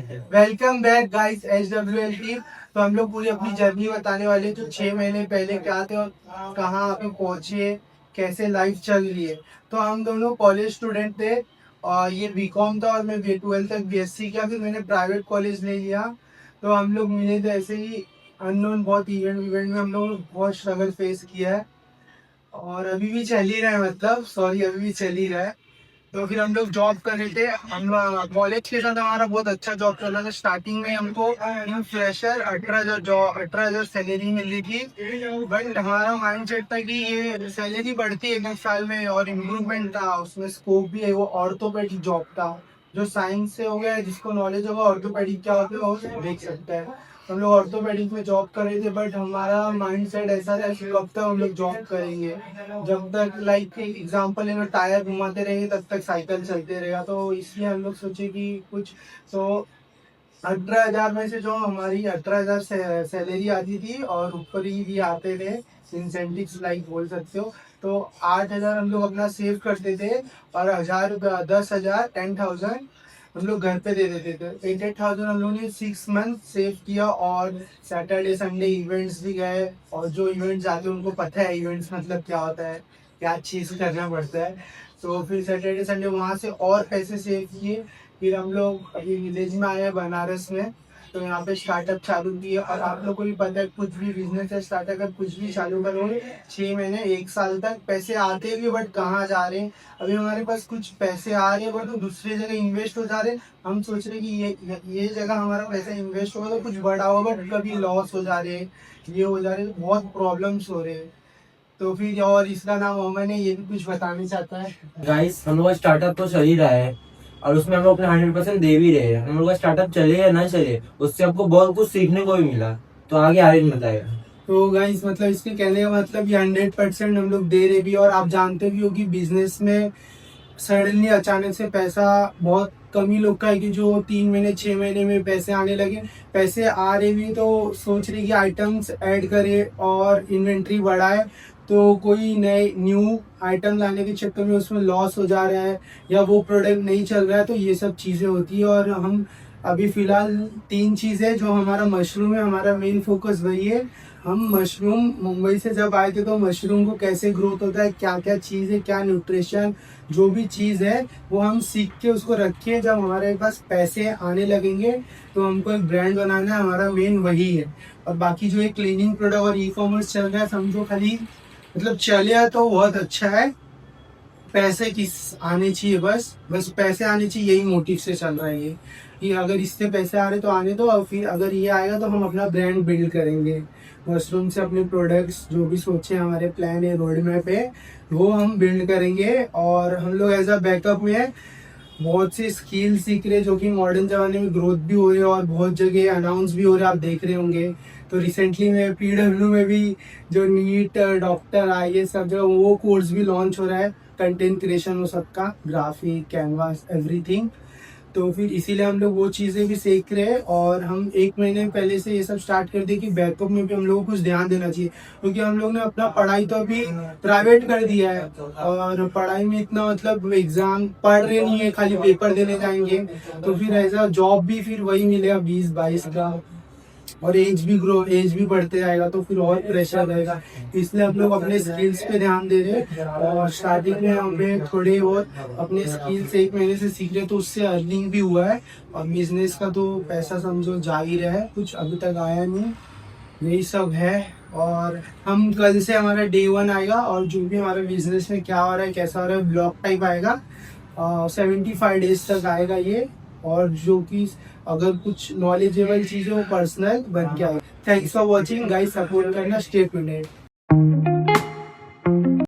Welcome back guys HWL team. तो हम लोग पूरी अपनी जर्नी बताने वाले जो 6 महीने पहले क्या थे और कहाँ अभी पहुंचे, कैसे लाइफ चल रही है। तो हम दोनों कॉलेज स्टूडेंट थे और ये बीकॉम था और मैं 12th तक BSc किया, फिर मैंने प्राइवेट कॉलेज ले लिया। तो हम लोग मिले थे ऐसे ही अननोन, बहुत इवेंट में हम लोग बहुत स्ट्रगल फेस किया है और अभी भी चल ही रहा है, मतलब सॉरी अभी भी चल ही रहा है। तो फिर हम लोग जॉब कर रहे थे। हम कॉलेज के साथ हमारा बहुत अच्छा जॉब चल रहा था। स्टार्टिंग में हमको फ्रेशर 18,000 सैलरी मिल रही थी, बट हमारा माइंड सेट था कि ये सैलरी बढ़ती है 1 साल में और इम्प्रूवमेंट था, उसमें स्कोप भी है। वो ऑर्थोपेडिक जॉब था, जो साइंस से हो गया, जिसको नॉलेज होगा ऑर्थोपेडिक क्या होता है वो देख सकता है। हम लोग ऑर्थोपेडिक में जॉब कर रहे थे, बट हमारा माइंड सेट ऐसा था कि कब तक हम लोग जॉब करेंगे, जब तक लाइक एग्जाम्पल है टायर घुमाते रहेंगे तब तक साइकिल चलते रहेगा। तो इसलिए हम लोग सोचे कि कुछ, तो 18,000 में से जो हमारी 18,000 सैलरी आती थी और ऊपर ही भी आते थे इंसेंटिव्स लाइक बोल सकते हो। तो 8,000 हम लोग अपना सेव करते थे और 10,000 10,000 हम लोग घर पे दे देते थे। 8,000 हम लोगों ने 6 मंथ सेव किया और सैटरडे संडे इवेंट्स भी गए। और जो इवेंट्स जाते हैं उनको पता है इवेंट्स मतलब क्या होता है, क्या चीज़ करना पड़ता है। तो फिर सैटरडे संडे वहाँ से और पैसे सेव किए। फिर हम लोग अभी विलेज में आए हैं बनारस में, तो यहाँ पे स्टार्टअप चालू किए। और आप लोग को भी पता है कुछ भी बिजनेस है, स्टार्टअप अगर कुछ भी चालू करोगे 6 महीने 1 साल तक पैसे आते भी, बट कहाँ जा रहे हैं। अभी हमारे पास कुछ पैसे आ रहे हैं बट वो दूसरी जगह इन्वेस्ट हो जा रहे हैं। हम सोच रहे हैं कि ये जगह हमारा पैसा इन्वेस्ट होगा तो कुछ बड़ा होगा, बट कभी लॉस हो जा रहे हैं, ये हो जा रहे हैं, तो बहुत प्रॉब्लम्स हो रहे हैं। तो फिर और इसका नाम अमन है, ये भी कुछ बताना चाहता है। गाइस हम लोग का स्टार्टअप तो चल ही रहा है और उसमें हम लोग अपने 100% दे भी रहे हैं। हम लोग का स्टार्टअप चले या ना चले, उससे आपको बहुत कुछ सीखने को भी मिला। तो आगे आर्यन बताएगा। तो गाइस मतलब इसके कहने का मतलब ये 100% हम लोग दे रहे भी। और आप जानते भी हो कि बिजनेस में सडनली अचानक से पैसा बहुत कम ही लोग का है कि जो 3 महीने 6 महीने में पैसे आने लगे। पैसे आ रहे भी तो सोच रहे कि आइटम्स ऐड करे और इन्वेंट्री बढ़ाए, तो कोई नए न्यू आइटम लाने के चक्कर में उसमें लॉस हो जा रहा है या वो प्रोडक्ट नहीं चल रहा है। तो ये सब चीज़ें होती है। और हम अभी फिलहाल 3 चीज़ें जो हमारा मशरूम है, हमारा मेन फोकस वही है। हम मशरूम मुंबई से जब आए थे तो मशरूम को कैसे ग्रोथ होता है, क्या क्या चीज़ है, क्या न्यूट्रिशन, जो भी चीज़ है वो हम सीख के उसको रखिए। जब हमारे पास पैसे आने लगेंगे तो हमको एक ब्रांड बनाना है, हमारा मेन वही है। और बाकी जो है क्लीनिंग प्रोडक्ट और ई-कॉमर्स चल रहा है, समझो खाली मतलब चले तो बहुत अच्छा है। पैसे किस आने चाहिए, बस बस पैसे आने चाहिए, यही मोटिव से चल रहा है ये, कि अगर इससे पैसे आ रहे तो आने दो और फिर अगर ये आएगा तो हम अपना ब्रांड बिल्ड करेंगे। मशरूम से अपने प्रोडक्ट्स जो भी सोचे हमारे प्लान है, रोड मैप है, वो हम बिल्ड करेंगे। और हम लोग एज अ बैकअप में बहुत सी स्किल सीख रहे जो कि मॉडर्न जमाने में ग्रोथ भी हो रही है और बहुत जगह अनाउंस भी हो रहे हैं, आप देख रहे होंगे। तो रिसेंटली में PW में भी जो नीट डॉक्टर IAS सब जगह वो कोर्स भी लॉन्च हो रहा है, कंटेंट क्रिएशन वो सबका, ग्राफिक कैनवास एवरीथिंग। तो फिर इसीलिए हम लोग वो चीज़ें भी सीख रहे हैं। और हम 1 महीने पहले से ये सब स्टार्ट कर दिए कि बैकअप में भी हम लोगों को कुछ ध्यान देना चाहिए, क्योंकि हम लोग ने अपना पढ़ाई तो अभी प्राइवेट कर दिया है और पढ़ाई में इतना मतलब एग्जाम पढ़ रहे नहीं है, खाली पेपर देने जाएंगे। तो फिर ऐसा जॉब भी फिर वही मिलेगा 20-22 का, और एज भी बढ़ते जाएगा तो फिर और प्रेशर रहेगा। इसलिए हम लोग अपने स्किल्स पे ध्यान दे रहे हैं। और स्टार्टिंग में हमें थोड़े और अपने स्किल्स 1 महीने से सीख रहे, तो उससे अर्निंग भी हुआ है। और बिजनेस का तो पैसा समझो जा ही रहा है, कुछ अभी तक आया नहीं, यही सब है। और हम कल से हमारा Day 1 आएगा और जो भी हमारे बिजनेस में क्या हो रहा है, कैसा हो रहा है, ब्लॉग टाइप आएगा। 75 डेज तक आएगा ये। और जो कि अगर कुछ नॉलेजेबल चीज़ें वो पर्सनल बन के आएगा। Thanks for watching guys, support करना, स्टे ट्यून्ड।